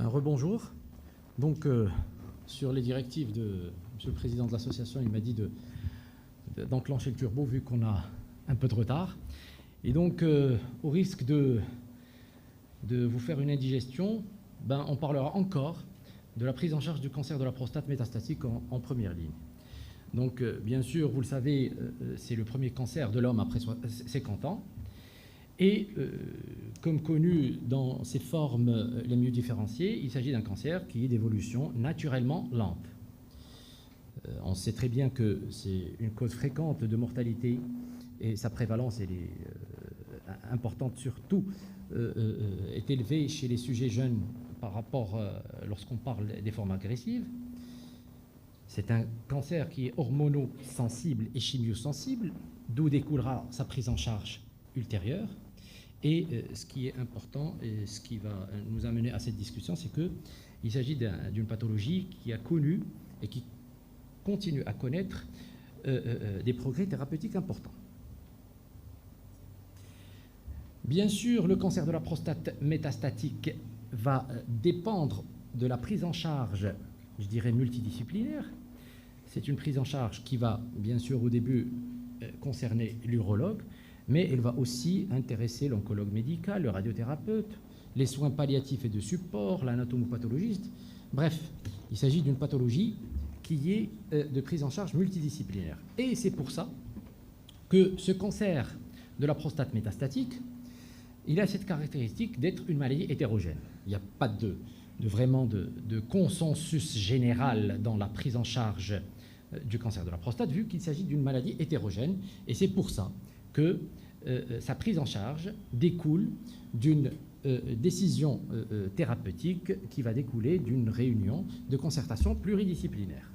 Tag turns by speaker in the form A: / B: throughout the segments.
A: Rebonjour. Donc, sur les directives de Monsieur le Président de l'association, il m'a dit d'enclencher le turbo vu qu'on a un peu de retard. Et donc, au risque de vous faire une indigestion, on parlera encore de la prise en charge du cancer de la prostate métastatique en première ligne. Donc, bien sûr, vous le savez, c'est le premier cancer de l'homme après 50 ans. Et comme connu dans ses formes les mieux différenciées, il s'agit d'un cancer qui est d'évolution naturellement lente. On sait très bien que c'est une cause fréquente de mortalité et sa prévalence elle est importante, surtout est élevée chez les sujets jeunes par rapport lorsqu'on parle des formes agressives. C'est un cancer qui est hormonosensible et chimiosensible, d'où découlera sa prise en charge ultérieure. Et ce qui est important et ce qui va nous amener à cette discussion, c'est qu'il s'agit d'une pathologie qui a connu et qui continue à connaître des progrès thérapeutiques importants. Bien sûr, le cancer de la prostate métastatique va dépendre de la prise en charge, je dirais, multidisciplinaire. C'est une prise en charge qui va, bien sûr, au début, concerner l'urologue, mais elle va aussi intéresser l'oncologue médical, le radiothérapeute, les soins palliatifs et de support, l'anatomopathologiste. Bref, il s'agit d'une pathologie qui est de prise en charge multidisciplinaire. Et c'est pour ça que ce cancer de la prostate métastatique, il a cette caractéristique d'être une maladie hétérogène. Il n'y a pas vraiment de consensus général dans la prise en charge du cancer de la prostate, vu qu'il s'agit d'une maladie hétérogène. Et c'est pour ça que sa prise en charge découle d'une décision thérapeutique qui va découler d'une réunion de concertation pluridisciplinaire.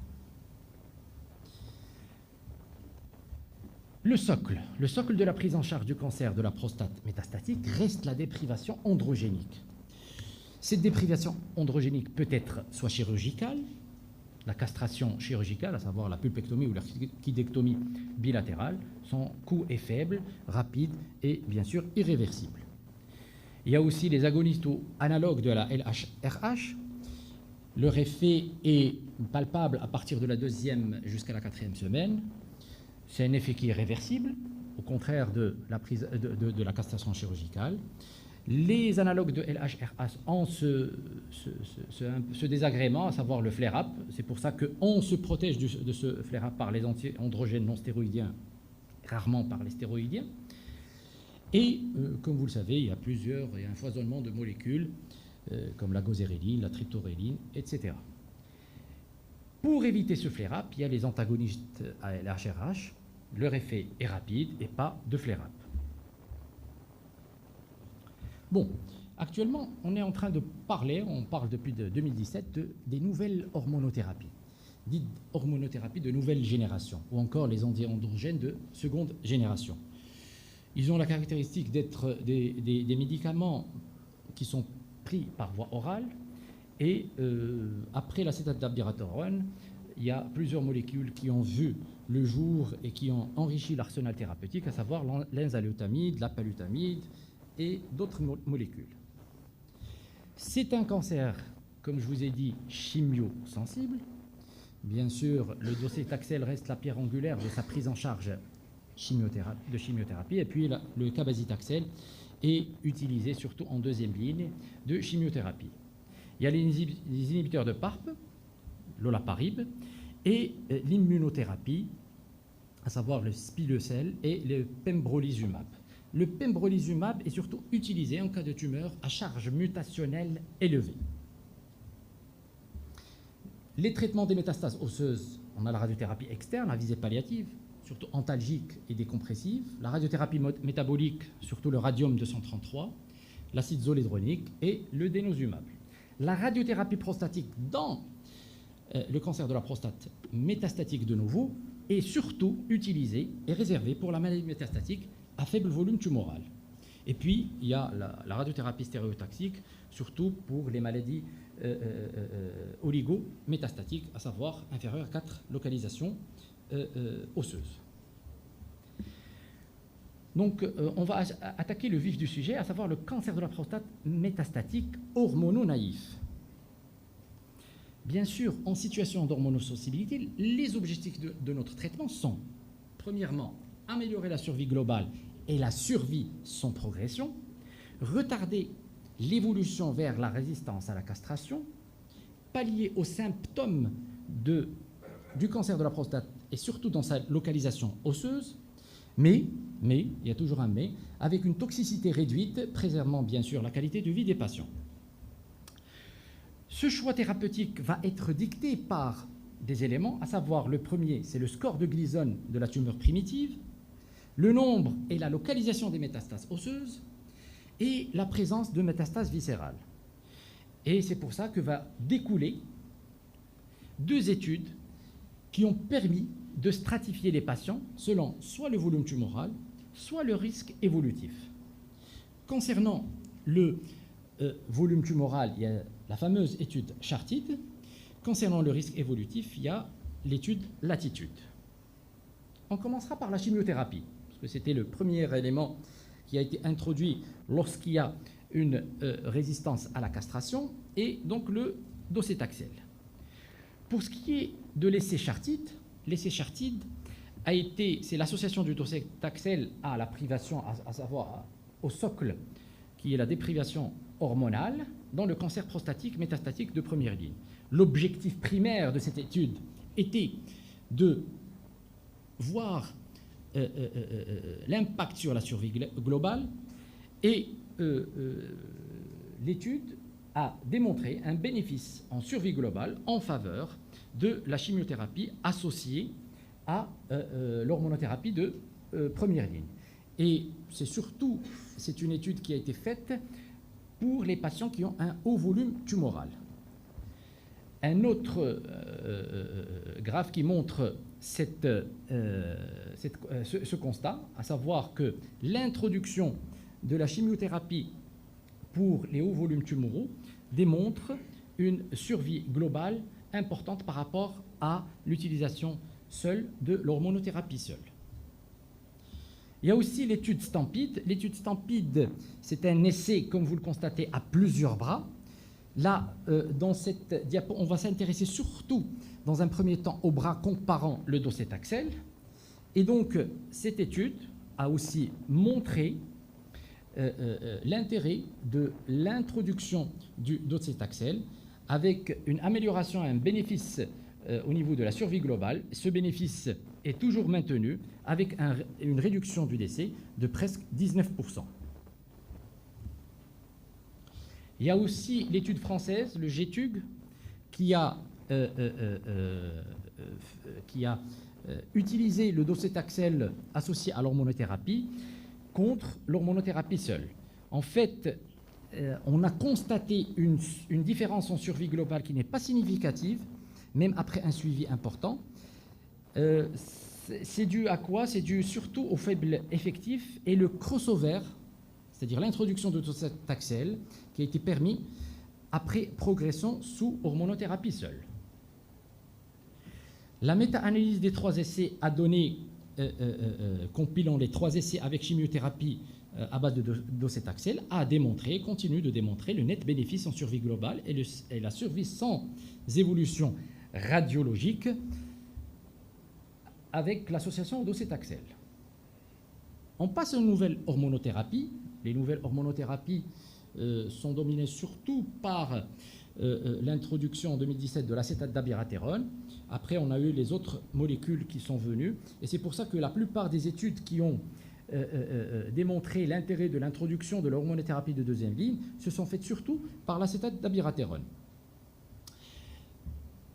A: Le socle de la prise en charge du cancer de la prostate métastatique reste la déprivation androgénique. Cette déprivation androgénique peut être soit chirurgicale, la castration chirurgicale, à savoir la pulpectomie ou la chydectomie bilatérale, son coût est faible, rapide et bien sûr irréversible. Il y a aussi les agonistes ou analogues de la LHRH. Leur effet est palpable à partir de la 2e jusqu'à la 4e semaine. C'est un effet qui est réversible, au contraire de la castration chirurgicale. Les analogues de LHRH ont ce désagrément, à savoir le flare-up. C'est pour ça qu'on se protège de ce flare-up par les anti-androgènes non stéroïdiens, rarement par les stéroïdiens. Et comme vous le savez, il y a un foisonnement de molécules comme la goséréline, la triptoréline, etc. Pour éviter ce flare-up, il y a les antagonistes à LHRH. Leur effet est rapide et pas de flare-up. Bon, actuellement, on est en train de on parle depuis 2017 des nouvelles hormonothérapies, dites hormonothérapies de nouvelle génération, ou encore les anti-androgènes de seconde génération. Ils ont la caractéristique d'être des médicaments qui sont pris par voie orale, et après l'acétate d'abiraterone, il y a plusieurs molécules qui ont vu le jour et qui ont enrichi l'arsenal thérapeutique, à savoir l'enzalutamide, la palutamide, et d'autres molécules. C'est un cancer, comme je vous ai dit, chimiosensible. Bien sûr, le docétaxel reste la pierre angulaire de sa prise en charge de chimiothérapie, et puis le cabazitaxel est utilisé surtout en 2e ligne de chimiothérapie. Il y a les inhibiteurs de PARP, l'olaparib, et l'immunothérapie, à savoir le spileucel et le pembrolizumab. Le pembrolizumab est surtout utilisé en cas de tumeur à charge mutationnelle élevée. Les traitements des métastases osseuses, on a la radiothérapie externe à visée palliative, surtout antalgique et décompressive, la radiothérapie métabolique, surtout le radium-233, l'acide zolédronique et le dénosumab. La radiothérapie prostatique dans le cancer de la prostate métastatique de nouveau est surtout utilisée et réservée pour la maladie métastatique à faible volume tumoral. Et puis, il y a la radiothérapie stéréotaxique, surtout pour les maladies oligométastatiques, à savoir inférieures à 4 localisations osseuses. Donc, on va attaquer le vif du sujet, à savoir le cancer de la prostate métastatique hormono-naïf. Bien sûr, en situation d'hormonosensibilité, les objectifs de notre traitement sont, premièrement, améliorer la survie globale et la survie sans progression, retarder l'évolution vers la résistance à la castration, pallier aux symptômes du cancer de la prostate et surtout dans sa localisation osseuse, mais, il y a toujours un mais, avec une toxicité réduite, préservant bien sûr la qualité de vie des patients. Ce choix thérapeutique va être dicté par des éléments, à savoir le premier, c'est le score de Gleason de la tumeur primitive, le nombre et la localisation des métastases osseuses et la présence de métastases viscérales. Et c'est pour ça que va découler 2 études qui ont permis de stratifier les patients selon soit le volume tumoral, soit le risque évolutif. Concernant le volume tumoral, il y a la fameuse étude Chartide. Concernant le risque évolutif, il y a l'étude Latitude. On commencera par la chimiothérapie, parce que c'était le premier élément qui a été introduit lorsqu'il y a une résistance à la castration, et donc le docétaxel. Pour ce qui est de l'essai Chartide, c'est l'association du docétaxel à la privation, à savoir au socle, qui est la déprivation hormonale dans le cancer prostatique métastatique de première ligne. L'objectif primaire de cette étude était de voir l'impact sur la survie globale, et l'étude a démontré un bénéfice en survie globale en faveur de la chimiothérapie associée à l'hormonothérapie de première ligne. Et c'est une étude qui a été faite pour les patients qui ont un haut volume tumoral. Un autre graphe qui montre ce constat, à savoir que l'introduction de la chimiothérapie pour les hauts volumes tumoraux démontre une survie globale importante par rapport à l'utilisation seule de l'hormonothérapie seule. Il y a aussi l'étude Stampede. L'étude Stampede, c'est un essai, comme vous le constatez, à plusieurs bras. Là, dans cette diapo, on va s'intéresser surtout, dans un premier temps, au bras comparant le docétaxel. Et donc, cette étude a aussi montré l'intérêt de l'introduction du docétaxel avec une amélioration, un bénéfice au niveau de la survie globale. Ce bénéfice est toujours maintenu avec une réduction du décès de presque 19%. Il y a aussi l'étude française, le GETUG, qui a utilisé le docétaxel associé à l'hormonothérapie contre l'hormonothérapie seule. En fait, on a constaté une différence en survie globale qui n'est pas significative, même après un suivi important. C'est dû à quoi? C'est dû surtout au faible effectif et le crossover, c'est-à-dire l'introduction de docétaxel, qui a été permis après progression sous hormonothérapie seule. La méta-analyse des 3 essais a donné, compilant les 3 essais avec chimiothérapie à base de docétaxel, a démontré, continue de démontrer le net bénéfice en survie globale et la survie sans évolution radiologique avec l'association au docétaxel. On passe à une nouvelle hormonothérapie. Les nouvelles hormonothérapies sont dominées surtout par l'introduction en 2017 de l'acétate d'abiraterone. Après, on a eu les autres molécules qui sont venues. Et c'est pour ça que la plupart des études qui ont démontré l'intérêt de l'introduction de l'hormonothérapie de deuxième ligne se sont faites surtout par l'acétate d'abiraterone.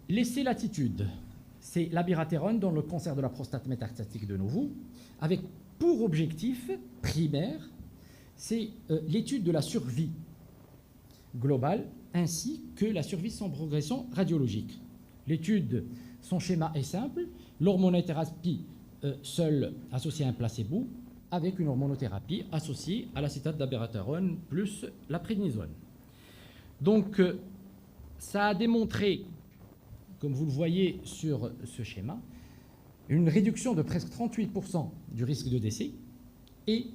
A: L'essai Latitude, c'est l'abiraterone dans le cancer de la prostate métastatique de nouveau, avec pour objectif primaire, c'est l'étude de la survie globale ainsi que la survie sans progression radiologique. L'étude, son schéma est simple, l'hormonothérapie seule associée à un placebo avec une hormonothérapie associée à l'acétate d'abiraterone plus la prédnisone. Donc, ça a démontré, comme vous le voyez sur ce schéma, une réduction de presque 38% du risque de décès et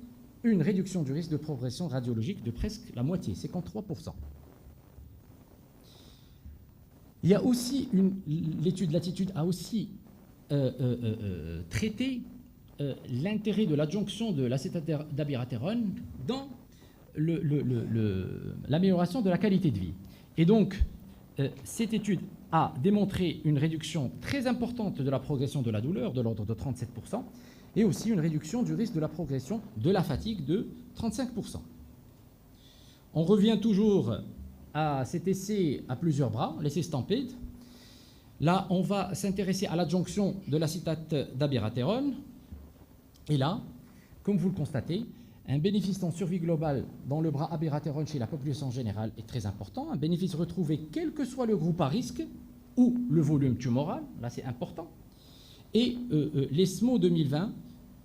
A: une réduction du risque de progression radiologique de presque la moitié, 53%. Il y a aussi l'étude Latitude a aussi traité l'intérêt de l'adjonction de l'acétate d'abiraterone dans l'amélioration de la qualité de vie. Et donc, cette étude a démontré une réduction très importante de la progression de la douleur, de l'ordre de 37%, et aussi une réduction du risque de la progression de la fatigue de 35%. On revient toujours à cet essai à plusieurs bras, l'essai Stampede. Là, on va s'intéresser à l'adjonction de l'acétate d'abiraterone. Et là, comme vous le constatez, un bénéfice en survie globale dans le bras abiraterone chez la population générale est très important. Un bénéfice retrouvé quel que soit le groupe à risque ou le volume tumoral, là c'est important. Et l'ESMO 2020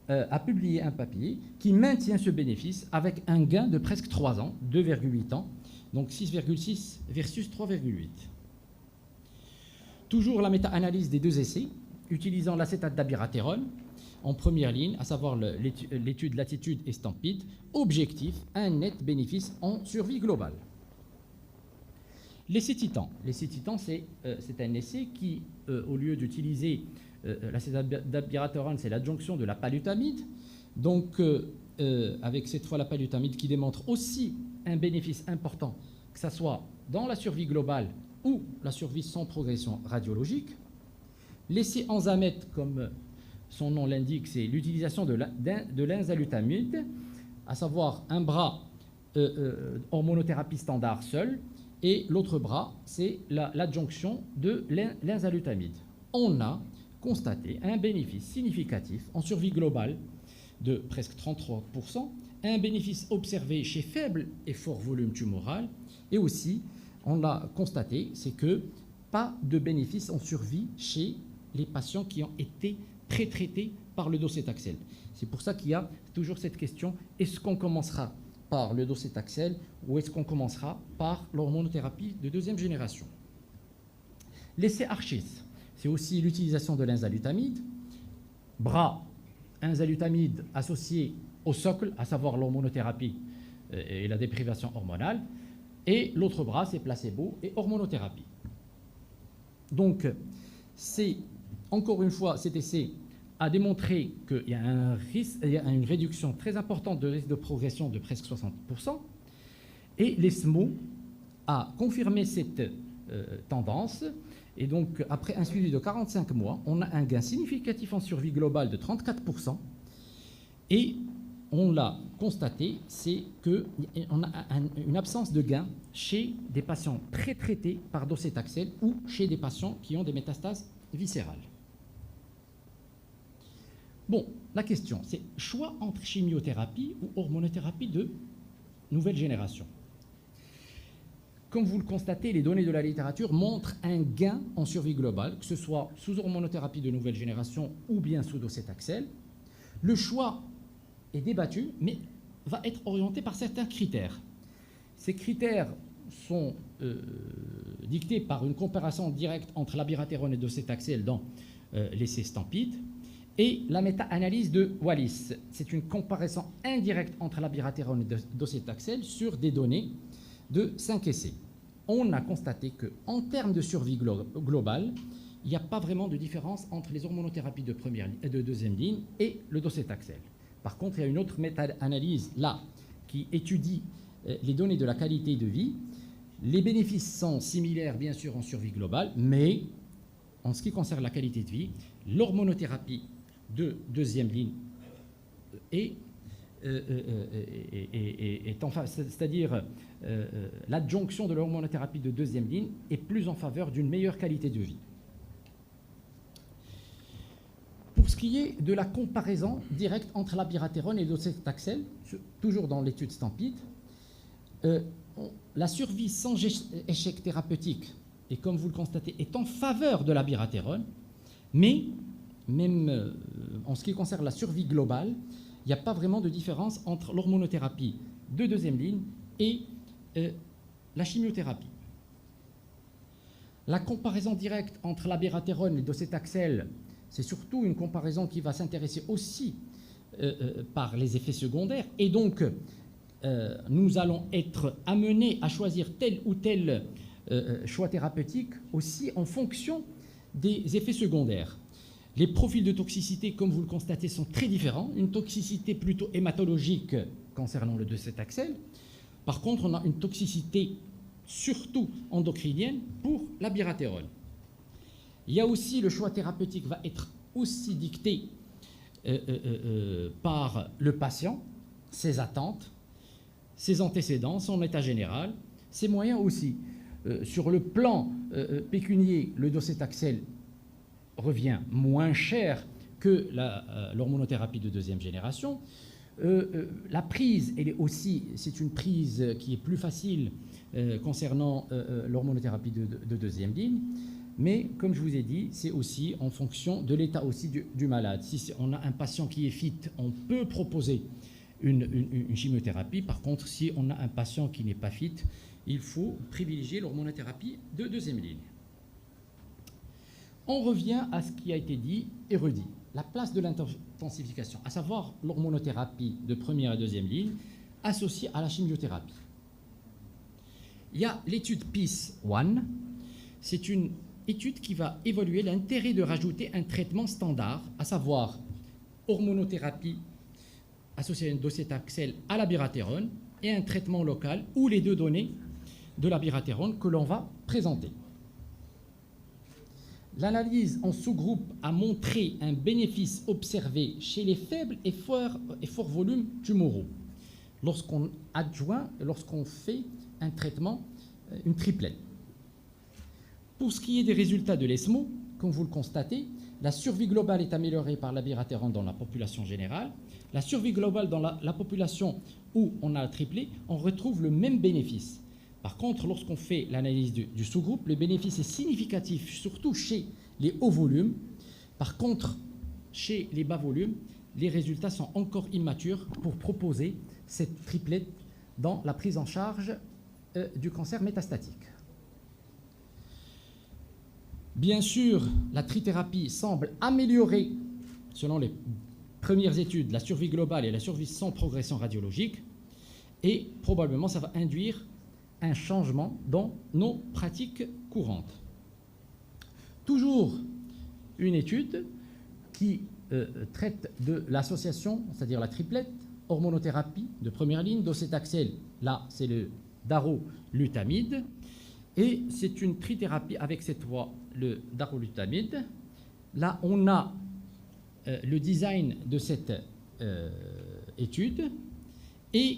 A: a publié un papier qui maintient ce bénéfice avec un gain de presque 3 ans, 2,8 ans, donc 6,6 versus 3,8. Toujours la méta-analyse des deux essais, utilisant l'acétate d'abiraterone en première ligne, à savoir l'étude Latitude et Stampede, objectif, un net bénéfice en survie globale. L'essai Titan. L'essai Titan, c'est un essai qui, au lieu d'utiliser l'acétate d'abiraterone, c'est l'adjonction de la palutamide, donc avec cette fois la palutamide qui démontre aussi un bénéfice important, que ce soit dans la survie globale ou la survie sans progression radiologique. L'essai Enzamet, comme son nom l'indique, c'est l'utilisation de l'enzalutamide, à savoir un bras hormonothérapie standard seul, et l'autre bras, c'est l'adjonction de l'enzalutamide. On a constaté un bénéfice significatif en survie globale de presque 33%, un bénéfice observé chez faible et fort volume tumoral, et aussi, on l'a constaté, c'est que pas de bénéfice en survie chez les patients qui ont été pré-traités par le docétaxel. C'est pour ça qu'il y a toujours cette question, est-ce qu'on commencera par le docétaxel ou est-ce qu'on commencera par l'hormonothérapie de deuxième génération? L'essai Archis, c'est aussi l'utilisation de l'enzalutamide, bras enzalutamide associé au socle, à savoir l'hormonothérapie et la déprivation hormonale, et l'autre bras, c'est placebo et hormonothérapie. Donc, c'est encore une fois, cet essai a démontré qu'il y a une réduction très importante de risque de progression de presque 60%, et l'ESMO a confirmé cette tendance, et donc après un suivi de 45 mois, on a un gain significatif en survie globale de 34%, et on l'a constaté, c'est qu'on a une absence de gain chez des patients pré-traités par docétaxel ou chez des patients qui ont des métastases viscérales. Bon, la question, c'est choix entre chimiothérapie ou hormonothérapie de nouvelle génération. Comme vous le constatez, les données de la littérature montrent un gain en survie globale, que ce soit sous hormonothérapie de nouvelle génération ou bien sous docétaxel. Le choix est débattu, mais va être orienté par certains critères. Ces critères sont dictés par une comparaison directe entre l'abiraterone et docétaxel dans l'essai Stampede, et la méta-analyse de Wallis. C'est une comparaison indirecte entre l'abiraterone et docétaxel sur des données de 5 essais. On a constaté qu'en termes de survie globale, il n'y a pas vraiment de différence entre les hormonothérapies de deuxième ligne et le docétaxel. Par contre, il y a une autre méta-analyse là qui étudie les données de la qualité de vie. Les bénéfices sont similaires, bien sûr, en survie globale, mais en ce qui concerne la qualité de vie, l'hormonothérapie de deuxième ligne c'est-à-dire l'adjonction de l'hormonothérapie de deuxième ligne est plus en faveur d'une meilleure qualité de vie. Pour ce qui est de la comparaison directe entre l'abiraterone et le docétaxel, toujours dans l'étude Stampede, la survie sans échec thérapeutique, et comme vous le constatez, est en faveur de l'abiraterone, mais même en ce qui concerne la survie globale, il n'y a pas vraiment de différence entre l'hormonothérapie de deuxième ligne et la chimiothérapie. La comparaison directe entre l'abiraterone et le docétaxel, c'est surtout une comparaison qui va s'intéresser aussi par les effets secondaires, et donc nous allons être amenés à choisir tel ou tel choix thérapeutiques aussi en fonction des effets secondaires. Les profils de toxicité, comme vous le constatez, sont très différents. Une toxicité plutôt hématologique concernant le docétaxel. Par contre, on a une toxicité surtout endocrinienne pour l'abiraterone. Il y a aussi le choix thérapeutique va être aussi dicté par le patient, ses attentes, ses antécédents, son état général, ses moyens aussi. Sur le plan pécunier, le docétaxel revient moins cher que l'hormonothérapie de deuxième génération. La prise, elle est aussi, c'est une prise qui est plus facile concernant l'hormonothérapie de deuxième ligne. Mais comme je vous ai dit, c'est aussi en fonction de l'état aussi du malade. Si on a un patient qui est fit, on peut proposer une chimiothérapie. Par contre, si on a un patient qui n'est pas fit, il faut privilégier l'hormonothérapie de deuxième ligne. On revient à ce qui a été dit et redit. La place de l'intensification, à savoir l'hormonothérapie de première et deuxième ligne, associée à la chimiothérapie. Il y a l'étude PEACE-1. C'est une étude qui va évaluer l'intérêt de rajouter un traitement standard, à savoir hormonothérapie associée à une docétaxel à l'abiraterone et un traitement local ou les deux données de l'abiraterone que l'on va présenter. L'analyse en sous-groupe a montré un bénéfice observé chez les faibles et forts volumes tumoraux lorsqu'on fait un traitement, une triplette. Pour ce qui est des résultats de l'ESMO, comme vous le constatez, la survie globale est améliorée par l'abiraterone dans la population générale. La survie globale dans la population où on a triplé, on retrouve le même bénéfice. Par contre, lorsqu'on fait l'analyse du sous-groupe, le bénéfice est significatif, surtout chez les hauts volumes. Par contre, chez les bas volumes, les résultats sont encore immatures pour proposer cette triplette dans la prise en charge du cancer métastatique. Bien sûr, la trithérapie semble améliorer, selon les premières études, la survie globale et la survie sans progression radiologique, et probablement ça va induire un changement dans nos pratiques courantes. Toujours une étude qui traite de l'association, c'est-à-dire la triplette, hormonothérapie de première ligne, docétaxel, là c'est le darolutamide, et c'est une trithérapie avec cette fois le darolutamide. Là on a le design de cette étude, et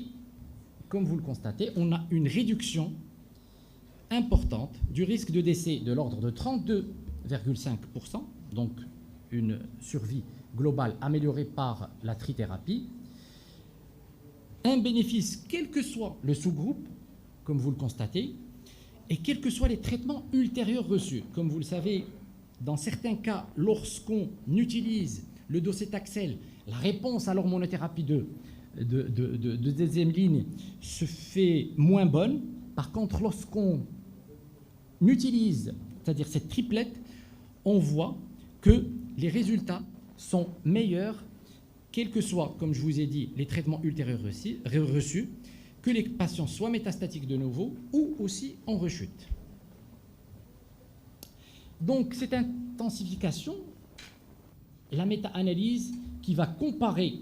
A: comme vous le constatez, on a une réduction importante du risque de décès de l'ordre de 32,5%, donc une survie globale améliorée par la trithérapie. Un bénéfice, quel que soit le sous-groupe, comme vous le constatez, et quels que soient les traitements ultérieurs reçus. Comme vous le savez, dans certains cas, lorsqu'on utilise le docétaxel, la réponse à l'hormonothérapie de deuxième ligne se fait moins bonne. Par contre, lorsqu'on utilise, c'est-à-dire cette triplette, on voit que les résultats sont meilleurs, quels que soient, comme je vous ai dit, les traitements ultérieurs reçus, que les patients soient métastatiques de nouveau ou aussi en rechute. Donc, cette intensification, la méta-analyse qui va comparer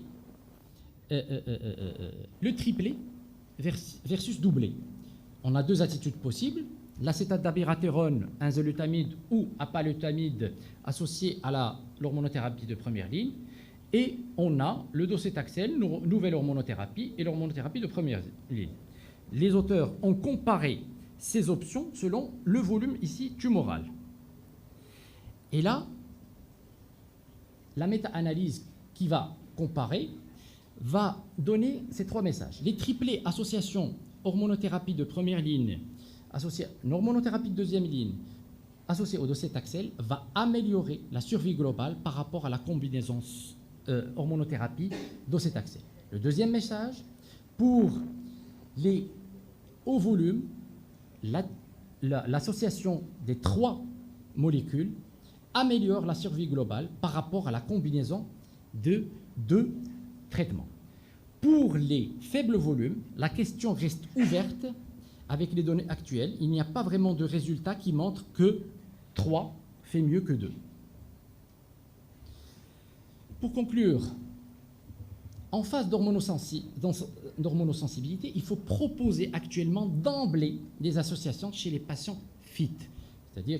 A: le triplet versus doublé. On a deux attitudes possibles, l'acétate d'abiraterone, enzalutamide ou apalutamide associé à l'hormonothérapie de première ligne, et on a le docétaxel, nouvelle hormonothérapie, et l'hormonothérapie de première ligne. Les auteurs ont comparé ces options selon le volume ici tumoral. Et là, la méta-analyse qui va comparer va donner ces trois messages. Les triplés association hormonothérapie de première ligne associée à une hormonothérapie de deuxième ligne associée au docétaxel va améliorer la survie globale par rapport à la combinaison hormonothérapie docétaxel. Le deuxième message, pour les hauts volumes, l'association des trois molécules améliore la survie globale par rapport à la combinaison de deux traitements. Pour les faibles volumes, la question reste ouverte avec les données actuelles, il n'y a pas vraiment de résultat qui montre que 3 fait mieux que 2. Pour conclure, en phase d'hormonosensibilité, il faut proposer actuellement d'emblée des associations chez les patients fit, c'est-à-dire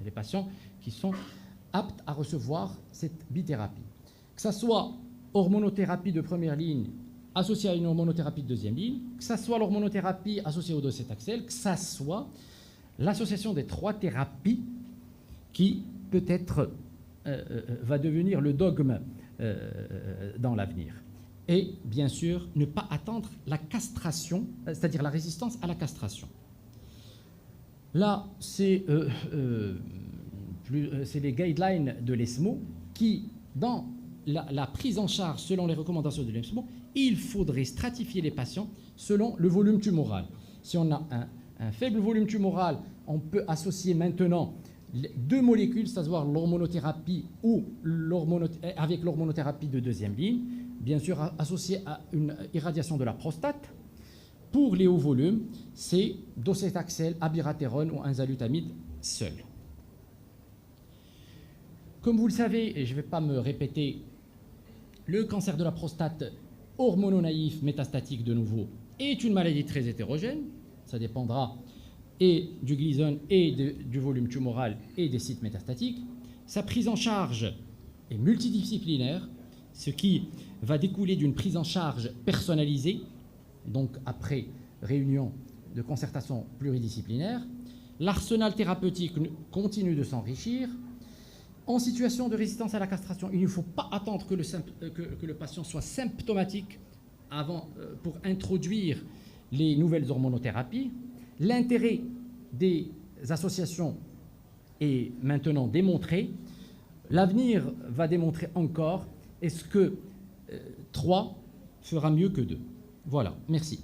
A: les patients qui sont aptes à recevoir cette bithérapie. Que ce soit hormonothérapie de première ligne associée à une hormonothérapie de deuxième ligne, que ce soit l'hormonothérapie associée au docétaxel, que ce soit l'association des 3 thérapies qui peut-être va devenir le dogme dans l'avenir. Et bien sûr, ne pas attendre la castration, c'est-à-dire la résistance à la castration. Là, c'est les guidelines de l'ESMO qui, dans la prise en charge selon les recommandations de l'ESMO, il faudrait stratifier les patients selon le volume tumoral. Si on a un faible volume tumoral, on peut associer maintenant 2 molécules, c'est-à-dire l'hormonothérapie ou avec l'hormonothérapie de deuxième ligne, bien sûr associée à une irradiation de la prostate. Pour les hauts volumes, c'est docétaxel, abiraterone ou enzalutamide seul. Comme vous le savez, et je ne vais pas me répéter, le cancer de la prostate hormono-naïf métastatique de nouveau est une maladie très hétérogène. Ça dépendra et du Gleason et du volume tumoral et des sites métastatiques. Sa prise en charge est multidisciplinaire, ce qui va découler d'une prise en charge personnalisée, donc après réunion de concertation pluridisciplinaire. L'arsenal thérapeutique continue de s'enrichir. En situation de résistance à la castration, il ne faut pas attendre que le patient soit symptomatique pour introduire les nouvelles hormonothérapies. L'intérêt des associations est maintenant démontré. L'avenir va démontrer encore est-ce que 3 fera mieux que 2. Voilà, merci.